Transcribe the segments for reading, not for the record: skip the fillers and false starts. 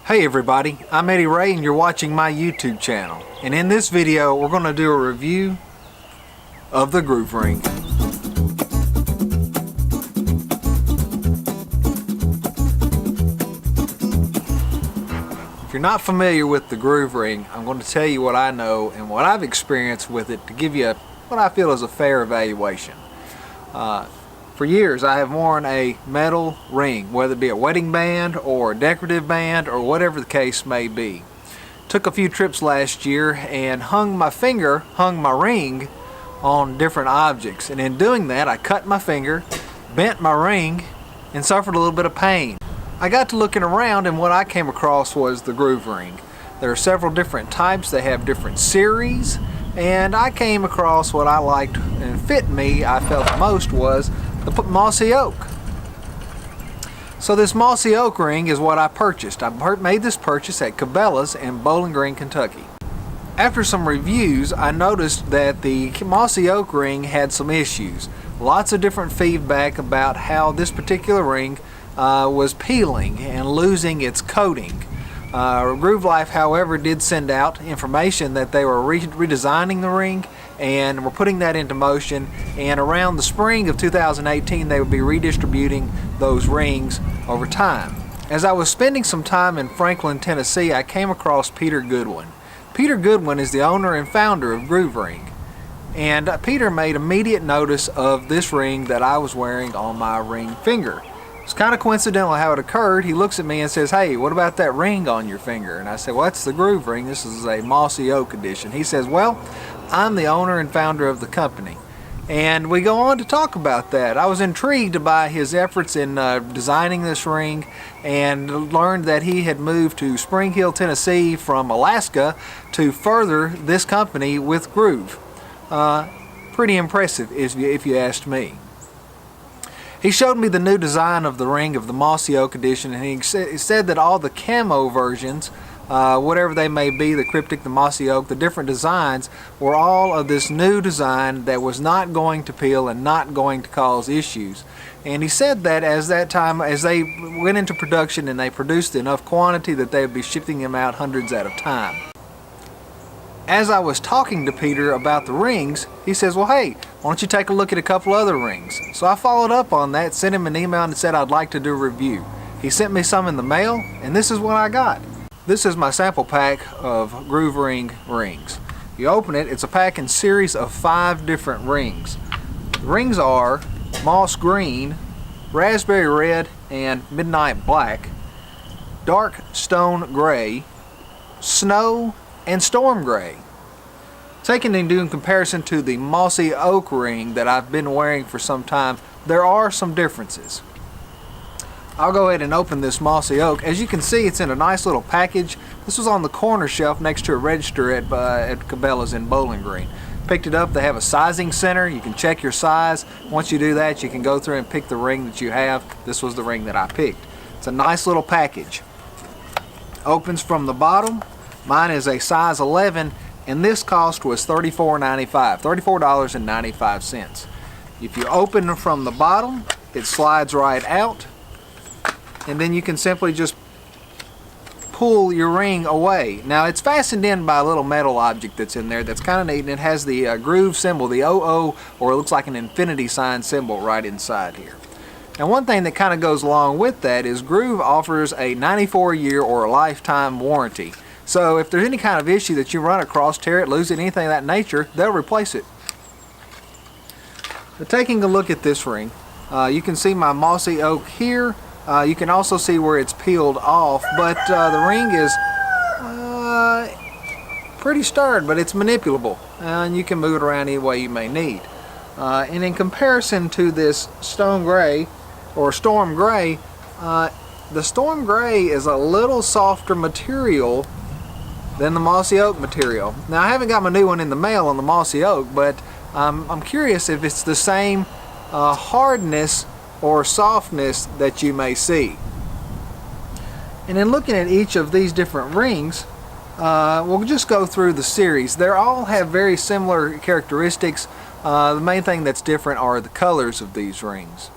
Hey everybody, I'm Eddierhea and you're watching my YouTube channel. And in this video we're going to do a review of the groove ring. If you're not familiar with the groove ring, I'm going to tell you what I know and what I've experienced with it to give you what I feel is a fair evaluation. For years I have worn a metal ring, whether it be a wedding band or a decorative band or whatever the case may be. Took a few trips last year and hung my ring on different objects, and in doing that I cut my finger, bent my ring, and suffered a little bit of pain. I got to looking around and what I came across was the groove ring. There are several different types, they have different series, and I came across what I liked and fit me, I felt the most, was the mossy oak. So this mossy oak ring is what I purchased. I made this purchase at Cabela's in Bowling Green, Kentucky. After some reviews, I noticed that the mossy oak ring had some issues. Lots of different feedback about how this particular ring was peeling and losing its coating. Groove Life, however, did send out information that they were redesigning the ring and were putting that into motion, and around the spring of 2018 they would be redistributing those rings over time. As I was spending some time in Franklin, Tennessee, I came across Peter Goodwin. Peter Goodwin is the owner and founder of Groove Ring, and Peter made immediate notice of this ring that I was wearing on my ring finger. It's kind of coincidental how it occurred. He looks at me and says, "Hey, what about that ring on your finger?" And I said, "Well, that's the groove ring. This is a mossy oak edition." He says, "Well, I'm the owner and founder of the company." And we go on to talk about that. I was intrigued by his efforts in designing this ring and learned that he had moved to Spring Hill, Tennessee from Alaska to further this company with groove. Pretty impressive if you asked me. He showed me the new design of the ring of the mossy oak edition, and he said that all the camo versions, whatever they may be, the cryptic, the mossy oak, the different designs, were all of this new design that was not going to peel and not going to cause issues. And he said that as they went into production and they produced enough quantity that they would be shipping them out hundreds at a time. As I was talking to Peter about the rings, he says, "Well, hey, why don't you take a look at a couple other rings?" So I followed up on that, sent him an email and said I'd like to do a review. He sent me some in the mail, and this is what I got. This is my sample pack of Groove Ring rings. You open it, it's a pack in series of 5 different rings. The rings are moss green, raspberry red, and midnight black, dark stone gray, snow, and storm gray. Taken into comparison to the mossy oak ring that I've been wearing for some time, there are some differences. I'll go ahead and open this mossy oak. As you can see, it's in a nice little package. This was on the corner shelf next to a register at Cabela's in Bowling Green. Picked it up. They have a sizing center. You can check your size. Once you do that, you can go through and pick the ring that you have. This was the ring that I picked. It's a nice little package. Opens from the bottom. Mine is a size 11, and this cost was $34.95, $34.95. If you open from the bottom, it slides right out, and then you can simply just pull your ring away. Now it's fastened in by a little metal object that's in there that's kind of neat, and it has the groove symbol, the OO, or it looks like an infinity sign symbol right inside here. Now one thing that kind of goes along with that is Groove offers a 94-year or a lifetime warranty. So if there's any kind of issue that you run across, tear it, lose it, anything of that nature, they'll replace it. But taking a look at this ring, you can see my mossy oak here. You can also see where it's peeled off, but the ring is pretty sturdy, but it's manipulable, and you can move it around any way you may need. And in comparison to this stone gray or storm gray, the storm gray is a little softer material than the mossy oak material. Now I haven't got my new one in the mail on the mossy oak, but I'm curious if it's the same hardness or softness that you may see. And in looking at each of these different rings, we'll just go through the series. They all have very similar characteristics. The main thing that's different are the colors of these rings.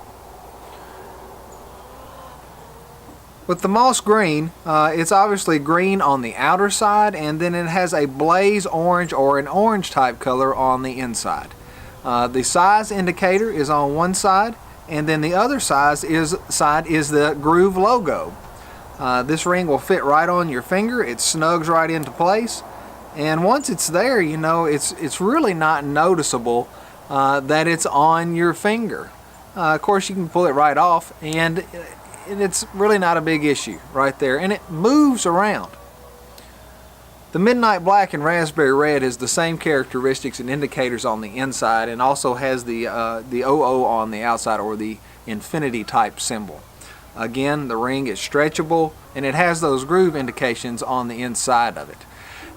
With the moss green, it's obviously green on the outer side, and then it has a blaze orange or an orange type color on the inside. The size indicator is on one side, and then the other side is the groove logo. This ring will fit right on your finger. It snugs right into place, and once it's there, you know, it's really not noticeable that it's on your finger. Of course, you can pull it right off, and it's really not a big issue right there, and it moves around. The midnight black and raspberry red has the same characteristics and indicators on the inside, and also has the OO on the outside, or the infinity type symbol. Again, the ring is stretchable, and it has those groove indications on the inside of it.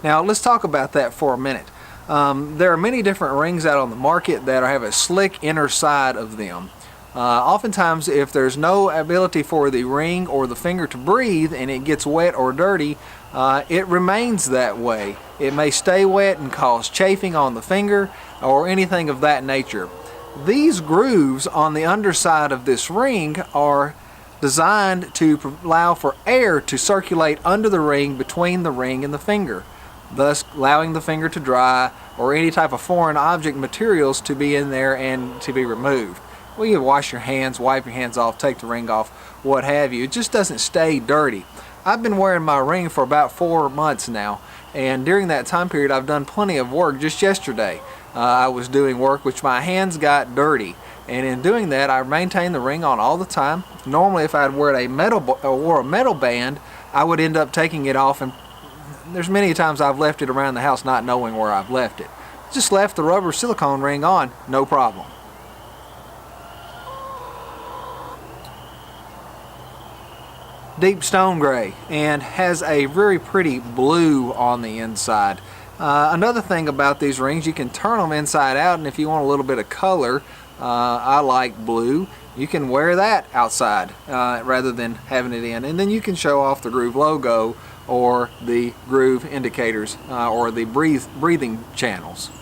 Now let's talk about that for a minute. There are many different rings out on the market that have a slick inner side of them. Oftentimes, if there's no ability for the ring or the finger to breathe and it gets wet or dirty, it remains that way. It may stay wet and cause chafing on the finger or anything of that nature. These grooves on the underside of this ring are designed to allow for air to circulate under the ring, between the ring and the finger, thus allowing the finger to dry or any type of foreign object materials to be in there and to be removed. Well, you wash your hands, wipe your hands off, take the ring off, what have you. It just doesn't stay dirty. I've been wearing my ring for about 4 months now, and during that time period I've done plenty of work. Just yesterday I was doing work which my hands got dirty, and in doing that I maintained the ring on all the time. Normally if I'd wore a metal band, I would end up taking it off, and there's many times I've left it around the house not knowing where I've left it. Just left the rubber silicone ring on, no problem. Deep stone gray, and has a very pretty blue on the inside. Another thing about these rings, you can turn them inside out, and if you want a little bit of color, I like blue, you can wear that outside rather than having it in, and then you can show off the groove logo or the groove indicators or the breathing channels.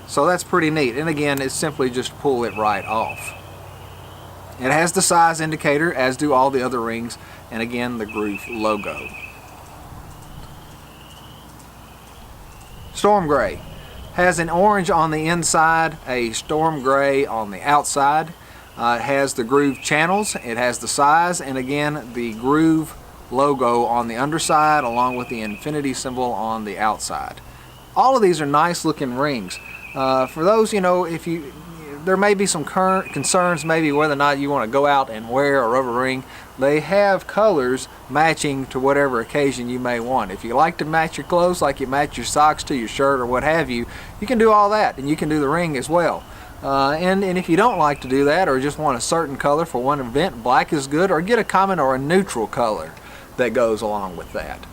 So that's pretty neat, and again, it's simply just pull it right off. It has the size indicator, as do all the other rings, and again, the groove logo. Storm gray has an orange on the inside, a storm gray on the outside. It has the groove channels, it has the size, and again, the groove logo on the underside, along with the infinity symbol on the outside. All of these are nice looking rings. For those, you know, there may be some concerns maybe whether or not you want to go out and wear a rubber ring. They have colors matching to whatever occasion you may want. If you like to match your clothes like you match your socks to your shirt or what have you, you can do all that, and you can do the ring as well. And if you don't like to do that, or just want a certain color for one event, black is good, or get a common or a neutral color that goes along with that.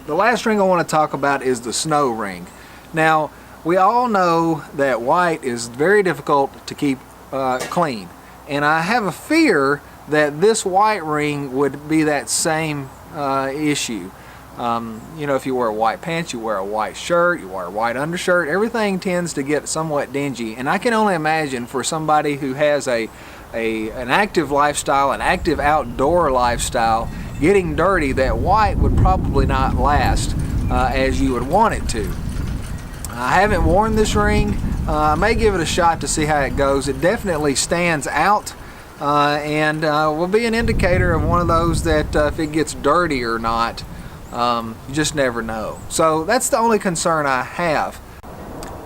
The last ring I want to talk about is the snow ring. Now, we all know that white is very difficult to keep clean, and I have a fear that this white ring would be that same issue. You know, if you wear white pants, you wear a white shirt, you wear a white undershirt, everything tends to get somewhat dingy, and I can only imagine for somebody who has an active lifestyle, an active outdoor lifestyle, getting dirty, that white would probably not last as you would want it to. I haven't worn this ring. I may give it a shot to see how it goes. It definitely stands out and will be an indicator of one of those that if it gets dirty or not, you just never know. So that's the only concern I have.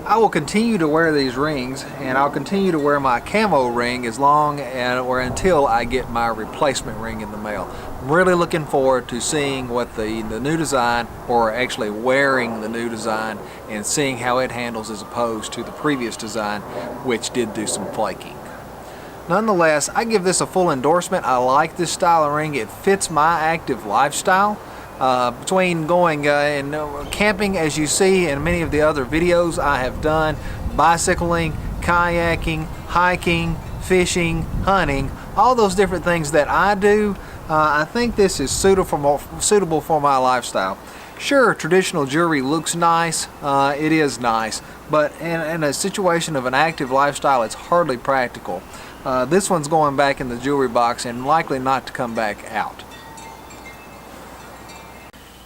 I will continue to wear these rings, and I'll continue to wear my camo ring as long or until I get my replacement ring in the mail. I'm really looking forward to seeing what the new design, or actually wearing the new design, and seeing how it handles as opposed to the previous design, which did do some flaking. Nonetheless, I give this a full endorsement. I like this style of ring. It fits my active lifestyle. Between going and camping, as you see in many of the other videos I have done, bicycling, kayaking, hiking, fishing, hunting, all those different things that I do, I think this is suitable for my lifestyle. Sure, traditional jewelry looks nice, it is nice, but in a situation of an active lifestyle, it's hardly practical. This one's going back in the jewelry box and likely not to come back out.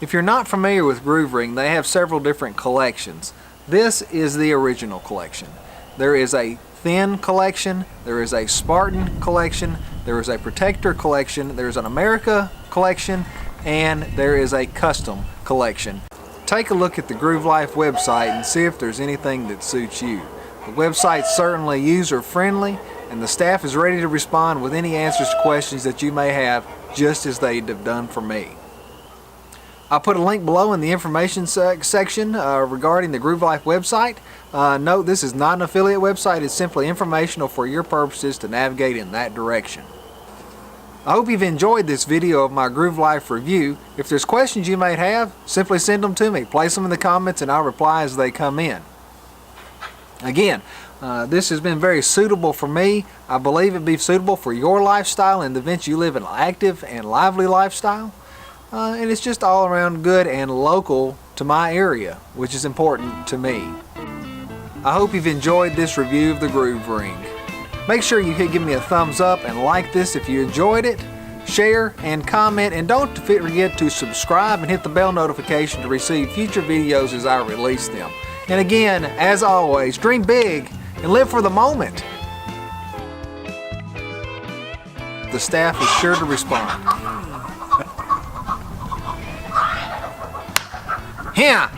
If you're not familiar with Groove Ring, they have several different collections. This is the original collection. There is a thin collection, there is a Spartan collection, there is a Protector collection, there is an America collection, and there is a custom collection. Take a look at the Groove Life website and see if there's anything that suits you. The website's certainly user-friendly, and the staff is ready to respond with any answers to questions that you may have, just as they have done for me. I'll put a link below in the information section regarding the Groove Life website. Note, this is not an affiliate website, it's simply informational for your purposes to navigate in that direction. I hope you've enjoyed this video of my Groove Life review. If there's questions you may have, simply send them to me. Place them in the comments and I'll reply as they come in. Again, this has been very suitable for me. I believe it'd be suitable for your lifestyle in the event you live an active and lively lifestyle. And it's just all around good and local to my area, which is important to me. I hope you've enjoyed this review of the Groove Ring. Make sure you give me a thumbs up and like this if you enjoyed it. Share and comment, and don't forget to subscribe and hit the bell notification to receive future videos as I release them. And again, as always, dream big and live for the moment. The staff is sure to respond. Here!